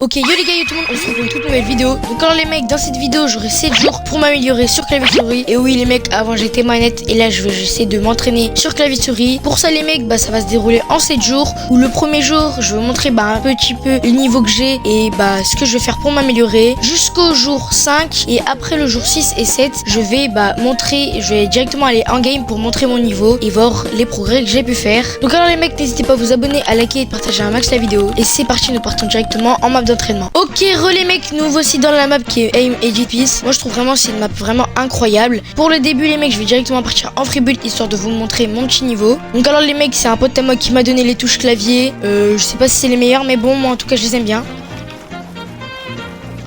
Ok, yo les gars, yo tout le monde, on se retrouve pour une toute nouvelle vidéo. Donc alors les mecs, dans cette vidéo, j'aurai 7 jours pour m'améliorer sur clavier souris. Et oui les mecs, avant j'étais manette et là je vais essayer de m'entraîner sur clavier souris. Pour ça les mecs, ça va se dérouler en 7 jours. Où le premier jour, je vais vous montrer un petit peu le niveau que j'ai et ce que je vais faire pour m'améliorer. Jusqu'au jour 5 et après le jour 6 et 7, je vais je vais directement aller en game pour montrer mon niveau et voir les progrès que j'ai pu faire. Donc alors les mecs, n'hésitez pas à vous abonner, à liker et de partager un max la vidéo. Et c'est parti, nous partons directement en map d'entraînement. Ok, les mecs, nous voici dans la map qui est Aim Edit Peace. Moi je trouve vraiment c'est une map vraiment incroyable. Pour le début les mecs, je vais directement partir en free build histoire de vous montrer mon petit niveau. Donc alors les mecs, c'est un pote à moi qui m'a donné les touches clavier. Je sais pas si c'est les meilleures, mais bon, moi en tout cas je les aime bien.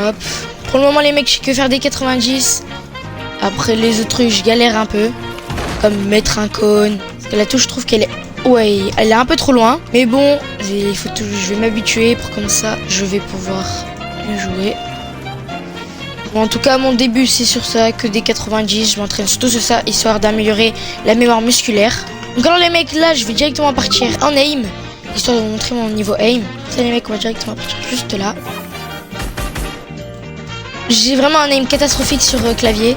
Hop. Pour le moment les mecs, je sais que faire des 90. Après les autres trucs, je galère un peu. Comme mettre un cône. Parce que la touche, je trouve qu'elle est... Ouais, elle est un peu trop loin. Mais bon, je vais m'habituer pour comme ça, je vais pouvoir mieux jouer. Bon, en tout cas, mon début, c'est sur ça, que des 90. Je m'entraîne surtout sur ça, histoire d'améliorer la mémoire musculaire. Donc alors les mecs, là, je vais directement partir en aim, histoire de vous montrer mon niveau aim. Ça les mecs, on va directement partir juste là. J'ai vraiment un aim catastrophique sur clavier.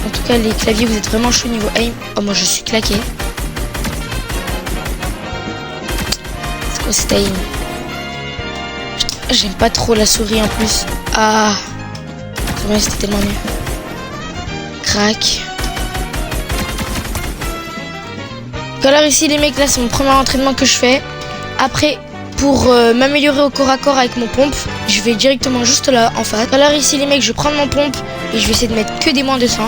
En tout cas, les claviers, vous êtes vraiment chaud niveau aim. Oh, moi, je suis claqué. C'est quoi cet aim? J'aime pas trop la souris en plus. Ah, c'est vrai, c'était tellement mieux. Crac. Alors ici, les mecs, là, c'est mon premier entraînement que je fais. Après, pour m'améliorer au corps à corps avec mon pompe, je vais directement juste là, en face. Alors ici, les mecs, je vais prendre mon pompe et je vais essayer de mettre que des moins de 100.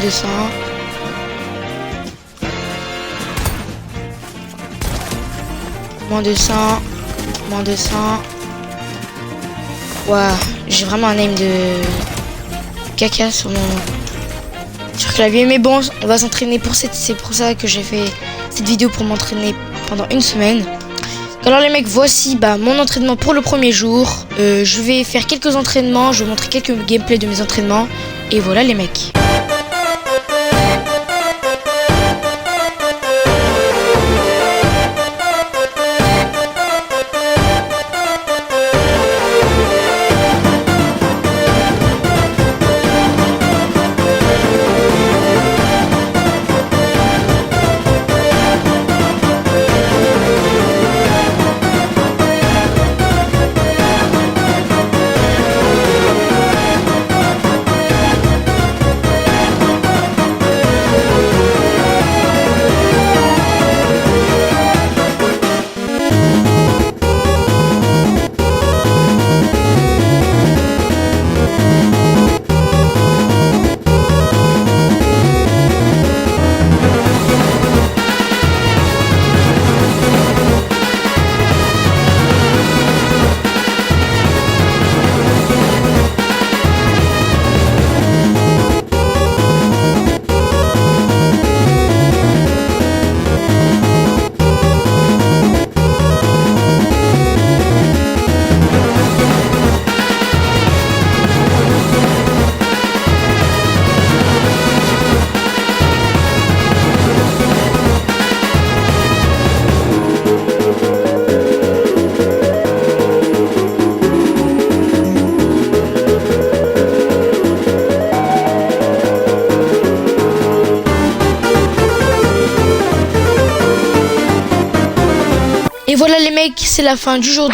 200. Moins 200. Moins 200. Waouh, j'ai vraiment un aim de caca sur clavier. Mais bon, on va s'entraîner pour c'est pour ça que j'ai fait cette vidéo, pour m'entraîner pendant une semaine. Alors les mecs, voici mon entraînement pour le premier jour. Je vais faire quelques entraînements, je vais vous montrer quelques gameplays de mes entraînements. Et voilà les mecs. Et voilà les mecs, c'est la fin du jour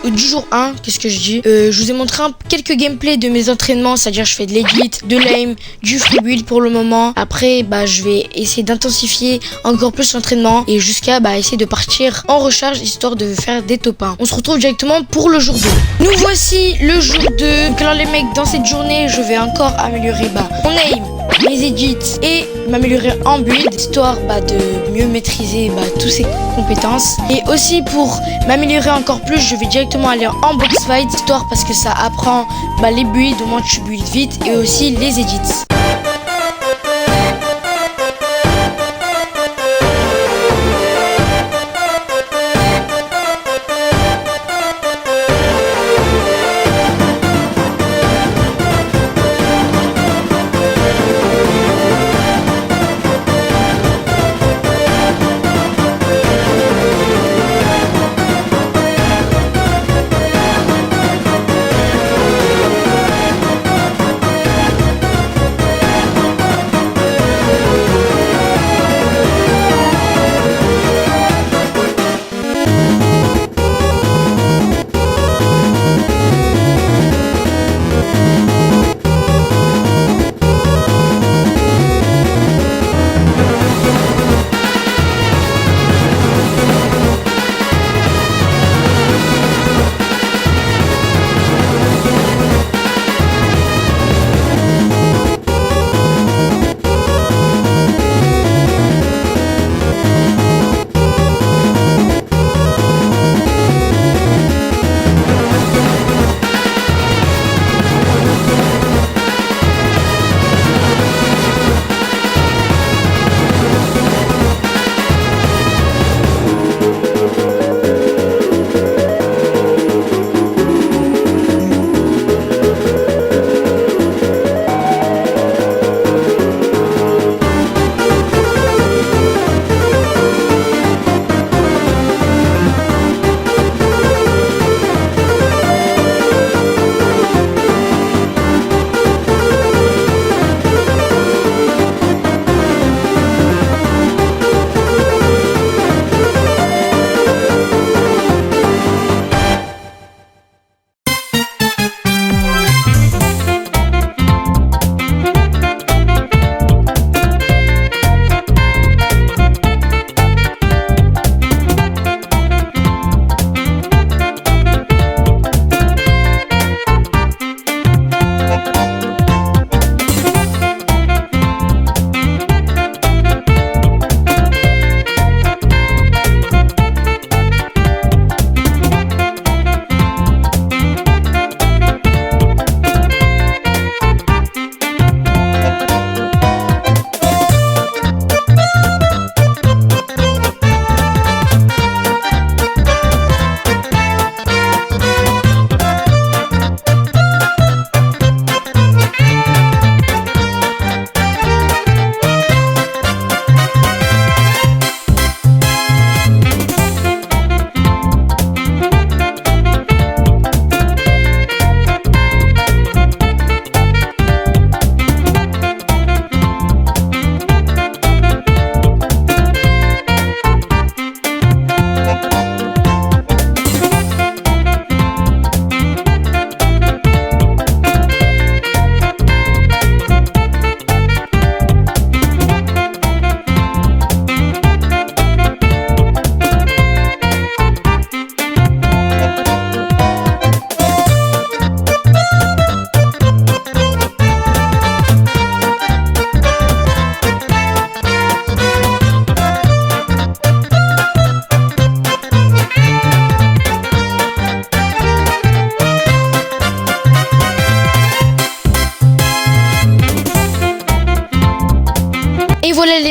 2, du jour 1, qu'est-ce que je dis. Je vous ai montré quelques gameplays de mes entraînements, c'est-à-dire je fais de l'edit, de l'aim, du free build pour le moment. Après, je vais essayer d'intensifier encore plus l'entraînement et jusqu'à essayer de partir en recharge, histoire de faire des top 1. On se retrouve directement pour le jour 2. Nous voici le jour 2. Donc alors les mecs, dans cette journée, je vais encore améliorer mon aim, mes edits et m'améliorer en build, histoire de mieux maîtriser toutes ces compétences. Et aussi pour m'améliorer encore plus, je vais directement aller en box fight, histoire parce que ça apprend les builds, au moins tu builds vite, et aussi les edits.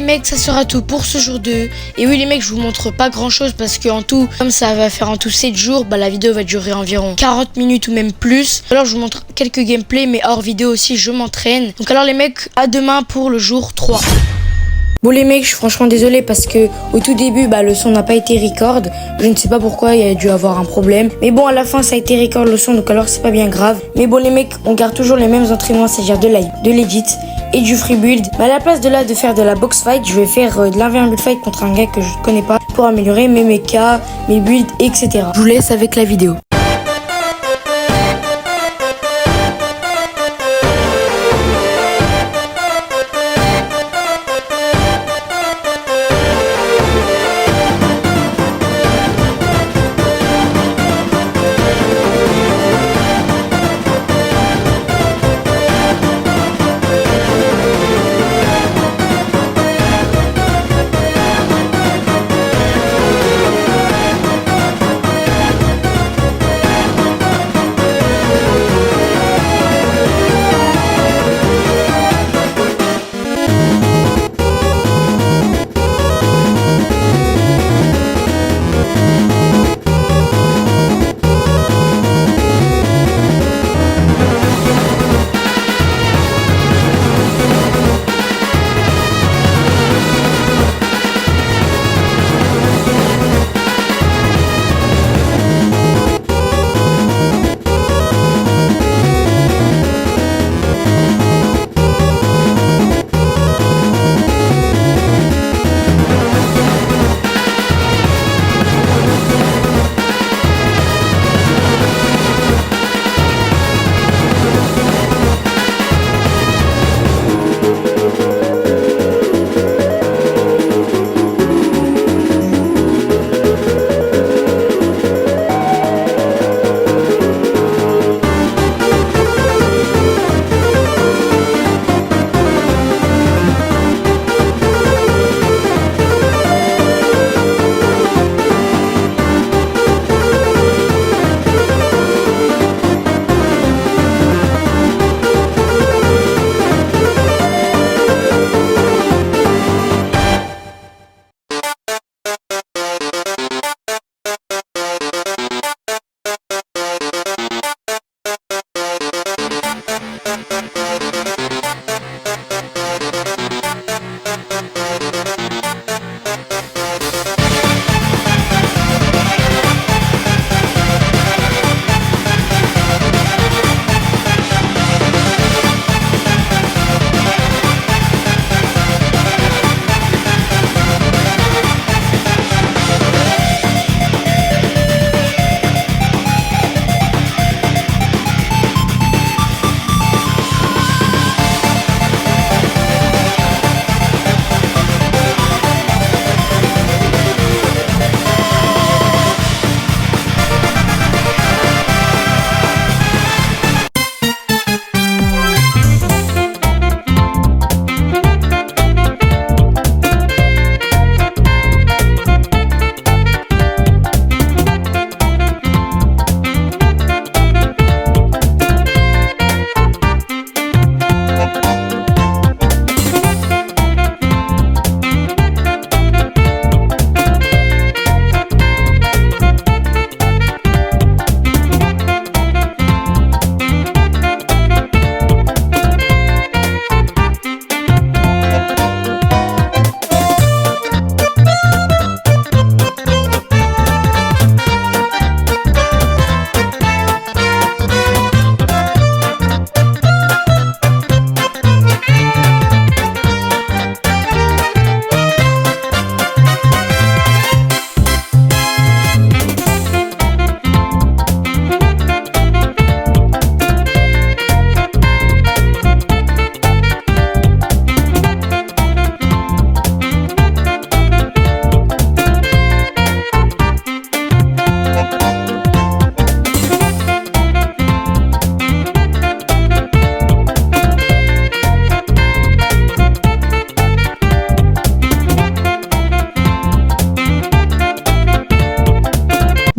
mecs, ça sera tout pour ce jour 2. Et oui les mecs, je vous montre pas grand chose parce que en tout, comme ça va faire en tout 7 jours, bah la vidéo va durer environ 40 minutes ou même plus. Alors je vous montre quelques gameplays, mais hors vidéo aussi je m'entraîne. Donc alors les mecs, à demain pour le jour 3. Bon les mecs, je suis franchement désolé parce que au tout début, le son n'a pas été record. Je ne sais pas pourquoi, il y a dû avoir un problème. Mais bon, à la fin, ça a été record le son, donc alors c'est pas bien grave. Mais bon les mecs, on garde toujours les mêmes entraînements, c'est-à-dire de l'edit et du free build. Mais à la place de faire de la box fight, je vais faire de l'invisible fight contre un gars que je connais pas pour améliorer mes mechas, mes builds, etc. Je vous laisse avec la vidéo.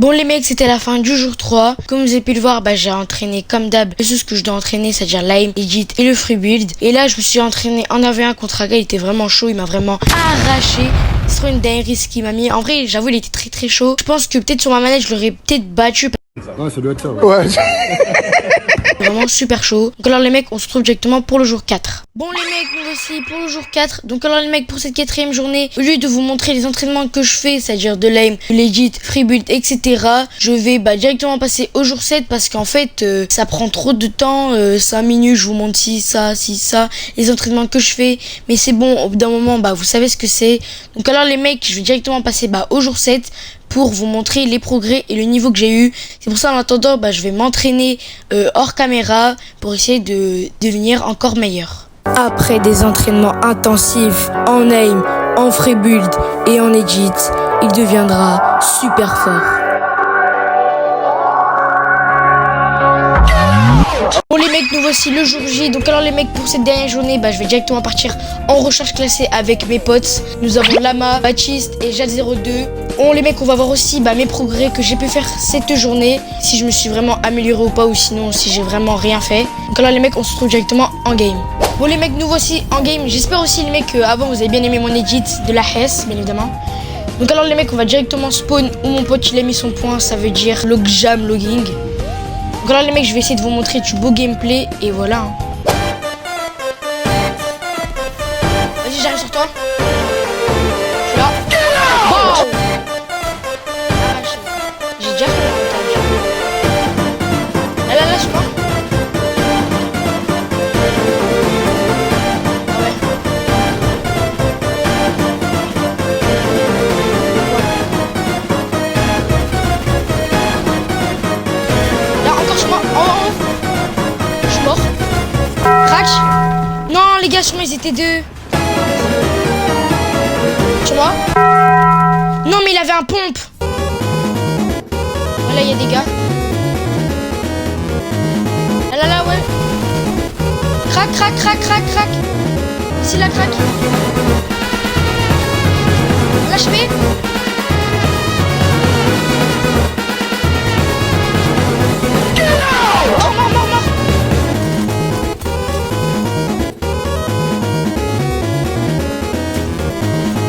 Bon les mecs, c'était la fin du jour 3. Comme vous avez pu le voir, j'ai entraîné comme d'hab les choses que je dois entraîner, c'est-à-dire l'aim, l'edit et le free build. Et là, je me suis entraîné en AV1 contre Aga, il était vraiment chaud, il m'a vraiment arraché. C'est trop une dinguerie ce qu'il m'a mis. En vrai, j'avoue, il était très très chaud. Je pense que peut-être sur ma manette, je l'aurais peut-être battu. Ouais, ça doit être ça. Ouais. Vraiment super chaud. Donc alors les mecs, on se retrouve directement pour le jour 4. Bon les mecs, nous voici pour le jour 4. Donc alors les mecs, pour cette 4e journée, au lieu de vous montrer les entraînements que je fais, c'est-à-dire de l'aim, de l'edit, free build, etc., je vais directement passer au jour 7 parce qu'en fait, ça prend trop de temps. 5 minutes, je vous montre ci, ça, les entraînements que je fais. Mais c'est bon, au bout d'un moment, vous savez ce que c'est. Donc alors les mecs, je vais directement passer au jour 7 pour vous montrer les progrès et le niveau que j'ai eu. C'est pour ça en attendant, je vais m'entraîner hors caméra pour essayer de devenir encore meilleur. Après des entraînements intensifs en aim, en free build et en edit, il deviendra super fort. Bon les mecs, nous voici le jour J. Donc alors les mecs, pour cette dernière journée, je vais directement partir en recherche classée avec mes potes. Nous avons Lama, Baptiste et Jad02. Bon les mecs, on va voir aussi mes progrès que j'ai pu faire cette journée, si je me suis vraiment amélioré ou pas, ou sinon si j'ai vraiment rien fait. Donc alors les mecs, on se retrouve directement en game. Bon les mecs, nous voici en game. J'espère aussi les mecs que avant vous avez bien aimé mon edit de la Hess, bien évidemment. Donc alors les mecs, on va directement spawn où mon pote il a mis son point, ça veut dire logjam logging. Donc alors les mecs, je vais essayer de vous montrer du beau gameplay et voilà. Vas-y, j'arrive sur toi. Je suis là. Wow. J'ai déjà fait le montage. Là, je suis mort. Ah ouais. Là, encore je suis mort. Oh. Je suis mort. Crack. Non, les gars, sur moi, ils étaient deux. Tu vois? Non, mais il avait un pompe. Là, il y a des gars. Là, ouais. Crac. Ici, la crac. Là, je fais. Mort.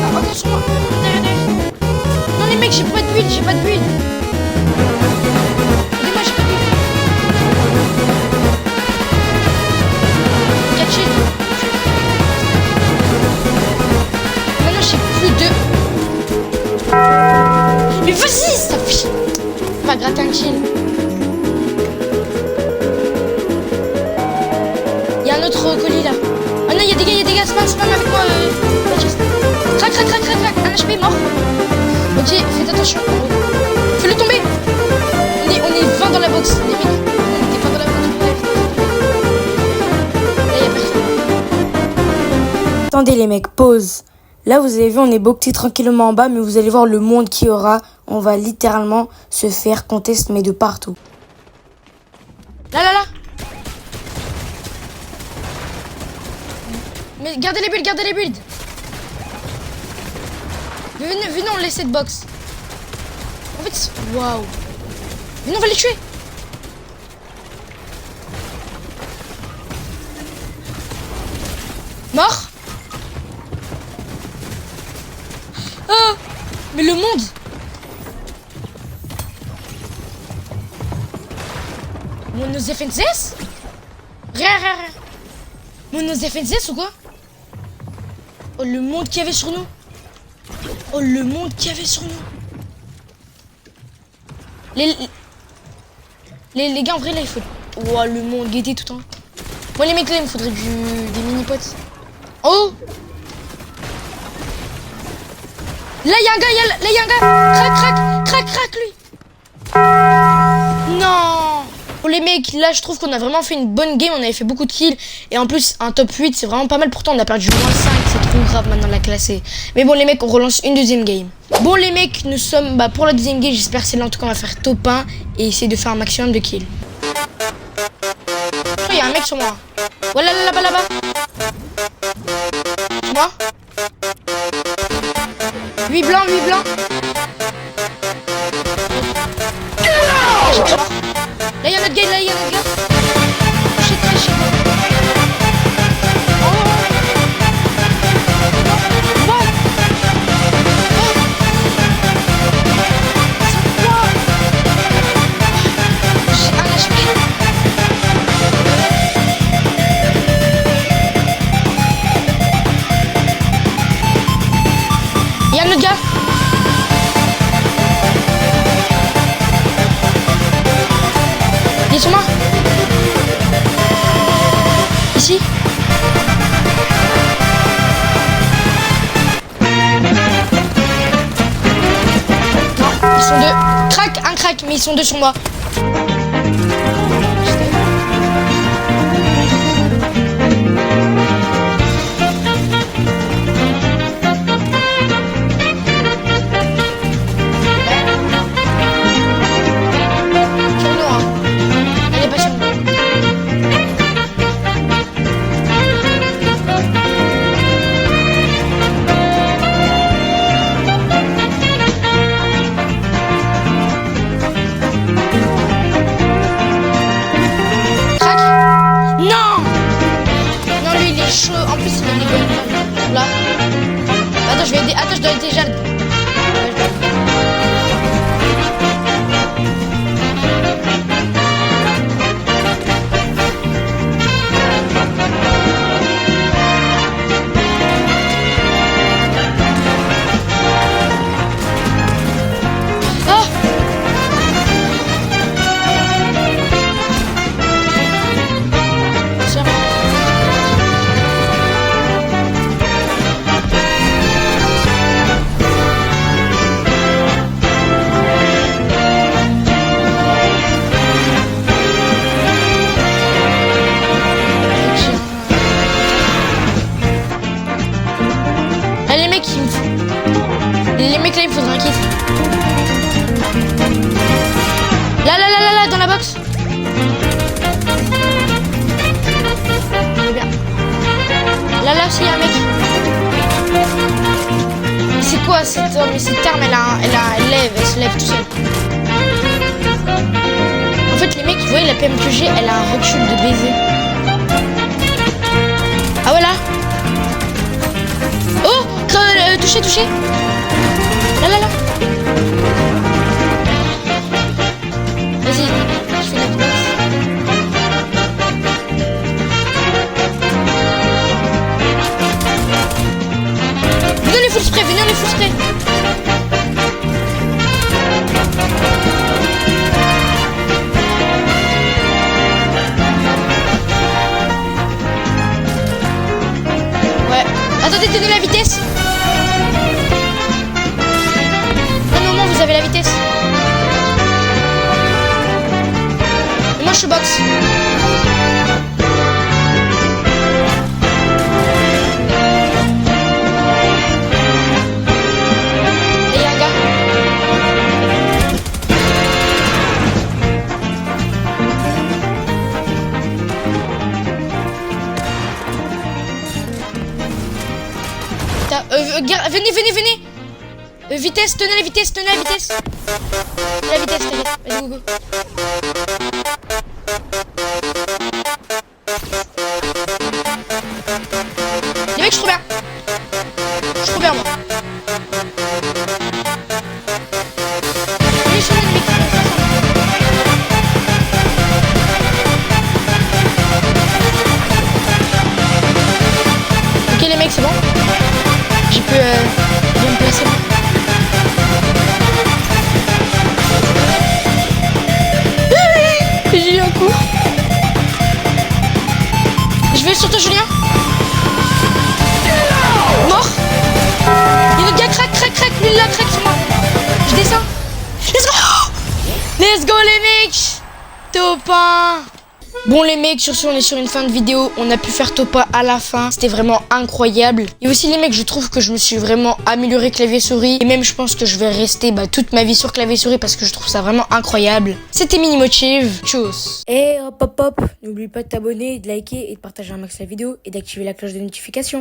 Ah, encore sur moi. Derrière. Non, les mecs, j'ai pas de build. Aidez-moi, j'ai pas de build. Catchy. Maintenant, j'ai plus de... Mais vas-y, ça fait... On va gratter un kill. Il y a un autre colis là. Oh non, il y a des gars, spam avec moi. Crac. Un HP mort. Ok, faites attention. Fais-le tomber. On est 20 dans la box, les mecs. On était pas dans la box. Là, il y a personne. Attendez les mecs, pause. Là, vous avez vu, on est boxé tranquillement en bas, mais vous allez voir le monde qu'il y aura. On va littéralement se faire contest, mais de partout. Là. Mais gardez les builds. Venez, on laisse cette box. En fait, waouh. Venez, on va les tuer. Mort. Ah, mais le monde. Monos FNCS. Rien. Monos FNCS ou quoi? Oh, le monde qu'il y avait sur nous. Les gars, en vrai, là, il faut... Oh, le monde, guetter tout le temps. Moi, les mecs, là, il me faudrait des mini-potes. Oh. Là, il y a un gars, Crac, lui. Non. Pour les mecs, là, je trouve qu'on a vraiment fait une bonne game. On avait fait beaucoup de kills. Et en plus, un top 8, c'est vraiment pas mal. Pourtant, on a perdu moins 5. C'est trop grave maintenant de la classer. Mais bon, les mecs, on relance une deuxième game. Bon, les mecs, nous sommes pour la deuxième game. J'espère que c'est là. En tout cas, on va faire top 1 et essayer de faire un maximum de kills. Il y a un mec sur moi. Voilà, là-bas. Sur moi. 8 blancs. J'ai très mort. Là, il y a un autre gars, là, il y a un autre gars. Touché, très cher. Oh. What? C'est quoi? J'ai un HP. Il y a un autre gars. Il est sur moi. Ici. Non, ils sont deux. Crac, un crack, mais ils sont deux sur moi. Chaud. En plus, il a des bonnes là. Attends, je vais aider. Attends, je dois aider Jade. Oh! Les mecs là, il me faudrait un kit. Là, dans la box. Il est bien. Là, aussi, il y a un mec. C'est quoi cette arme? Mais cette arme, elle se lève tout seul. En fait, les mecs, vous voyez, la PMQG, elle a un recul de baiser. Ah, voilà. Oh, touché. Là. Vas-y, je fais notre box. Venez les full spray. Ouais. Attendez, tenez la vitesse. Vous avez la vitesse. Et moi je suis box. Et il y a un gars. Venez. Vitesse, tenez la vitesse. La vitesse, t'inquiète. Vas-y, go. Les mecs, je suis trop bien, moi. Oui, je suis là, les mecs. Ok, les mecs, c'est bon. J'ai pu bien me placer. J'ai eu un coup. Je vais sur toi, Julien. Mort. Il y a notre gars, crack. Lui, là, crack sur moi. Je descends. Let's go, les mecs. Top 1. Bon les mecs, sur ce on est sur une fin de vidéo. On a pu faire top 1 à la fin. C'était vraiment incroyable. Et aussi les mecs, je trouve que je me suis vraiment amélioré clavier souris. Et même je pense que je vais rester toute ma vie sur clavier souris parce que je trouve ça vraiment incroyable. C'était Minimotive. Tchuss. Et hop. N'oublie pas de t'abonner, de liker et de partager un max la vidéo et d'activer la cloche de notification.